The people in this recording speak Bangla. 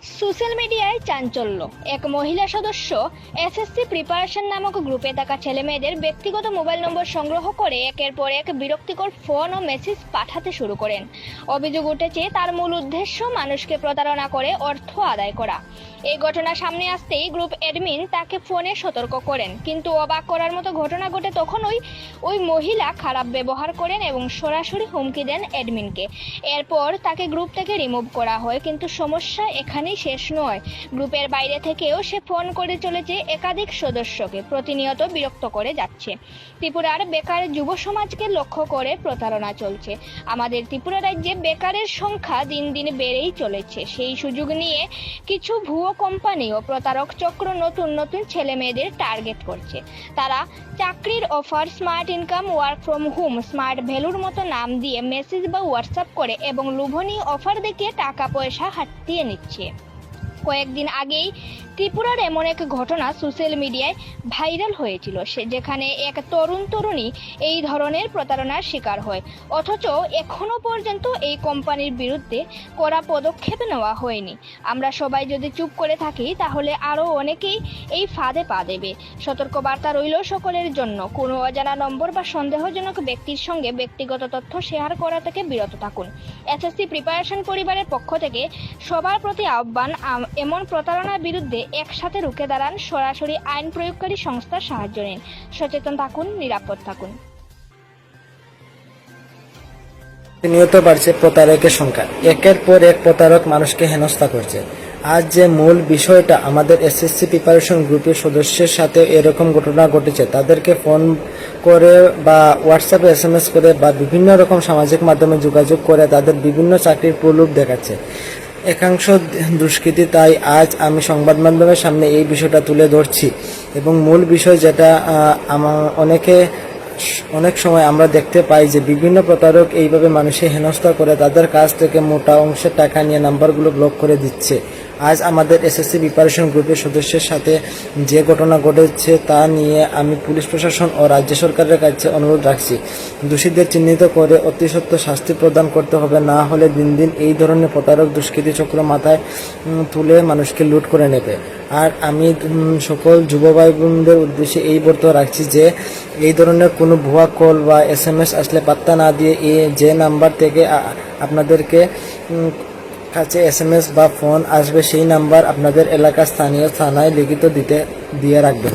সোশ্যাল মিডিয়ায় চাঞ্চল্য। এক মহিলা সদস্য এসএসসি প্রিপারেশন নামক গ্রুপে থাকা ছেলেমেয়েদের ব্যক্তিগত মোবাইল নম্বর সংগ্রহ করে একের পর এক বিরক্তিকর ফোন ও মেসেজ পাঠাতে শুরু করেন। অভিযোগ উঠেছে তার মূল উদ্দেশ্য মানুষকে প্রতারণা করে অর্থ আদায় করা। এই ঘটনা সামনে আসতেই গ্রুপ অ্যাডমিন তাকে ফোনে সতর্ক করেন, কিন্তু অবাক করার মতো ঘটনা ঘটে তখন ওই মহিলা খারাপ ব্যবহার করেন এবং সরাসরি হুমকি দেন অ্যাডমিনকে। এরপর তাকে গ্রুপ থেকে রিমুভ করা হয়, কিন্তু সমস্যা এখানেই শেষ নয়। গ্রুপের বাইরে থেকেও সে ফোন করে চলেছে একাধিক সদস্যকে, প্রতিনিয়ত বিরক্ত করে যাচ্ছে। ত্রিপুরার বেকার যুব সমাজকে লক্ষ্য করে প্রতারণা চলছে। আমাদের ত্রিপুরা রাজ্যে বেকারের সংখ্যা দিন দিন বেড়েই চলেছে। সেই সুযোগ নিয়ে কিছু ভুয়ো কোম্পানি ও প্রতারক চক্র নতুন নতুন ছেলে মেয়েদের টার্গেট করছে। তারা চাকরির offer, smart income, work from home, smart ভ্যালুর মতো নাম দিয়ে মেসেজ বা হোয়াটসঅ্যাপ করে এবং লোভনীয় অফার দেখিয়ে টাকা পয়সা হাতিয়ে নিচ্ছে। কয়েকদিন আগেই ত্রিপুরার এমন এক ঘটনা সোশ্যাল মিডিয়ায় ভাইরাল হয়েছিল, যেখানে এক তরুণী এই ধরনের প্রতারণার শিকার হয়, অথচ এখনো পর্যন্ত এই কোম্পানির বিরুদ্ধে কড়া পদক্ষেপ নেওয়া হয়নি। আমরা সবাই যদি চুপ করে থাকি তাহলে আরও অনেকেই এই ফাঁদে পা দেবে। সতর্কবার্তা রইল সকলের জন্য। কোনো অজানা নম্বর বা সন্দেহজনক ব্যক্তির সঙ্গে ব্যক্তিগত তথ্য শেয়ার করা থেকে বিরত থাকুন। এসএসসি প্রিপারেশন পরিবারের পক্ষ থেকে সবার প্রতি আহ্বান, এমন প্রতারণার বিরুদ্ধে একসাথে রুখে দাঁড়ান। সরাসরি আইন প্রয়োগকারী সংস্থার সাহায্য নিন। সচেতন থাকুন, নিরাপদ থাকুন। প্রতিনিয়ত বাড়ছে প্রতারকের সংখ্যা। একের পর এক প্রতারক মানুষকে হেনস্থা করছে। আজ যে মূল বিষয়টা, আমাদের এসএসসি প্রিপারেশন গ্রুপের সদস্যের সাথে এরকম ঘটনা ঘটেছে। তাদেরকে ফোন করে বা হোয়াটসঅ্যাপে SMS করে বা বিভিন্ন রকম সামাজিক মাধ্যমে যোগাযোগ করে তাদের বিভিন্ন চাকরির প্রলোভ দেখাচ্ছে একাংশ দুষ্কৃতী। তাই আজ আমি সংবাদ মাধ্যমের সামনে এই বিষয়টা তুলে ধরছি। এবং মূল বিষয় যেটা, অনেক সময় আমরা দেখতে পাই যে বিভিন্ন প্রতারক এইভাবে মানুষের হেনস্থা করে তাদের কাছ থেকে মোটা অংশের টাকা নিয়ে নাম্বারগুলো ব্লক করে দিচ্ছে। আজ আমাদের এসএসসি প্রিপারেশন গ্রুপের সদস্যের সাথে যে ঘটনা ঘটেছে তা নিয়ে আমি পুলিশ প্রশাসন ও রাজ্য সরকারের কাছে অনুরোধ রাখছি, দোষীদের চিহ্নিত করে অতি সত্বর শাস্তি প্রদান করতে হবে। না হলে দিন দিন এই ধরনের প্রতারক দুষ্কৃতী চক্র মাথায় তুলে মানুষকে লুট করে নেবে। আর আমি সকল যুব ভাই বোনদের উদ্দেশ্যে এই বার্তা রাখছি যে এই ধরনের কোনো ভুয়া কল বা SMS আসলে পাত্তা না দিয়ে যে নাম্বার থেকে আপনাদেরকে কাছে SMS বা ফোন আসবে সেই নাম্বার আপনাদের এলাকার স্থানীয় থানায় লিখিত দিয়ে রাখবেন।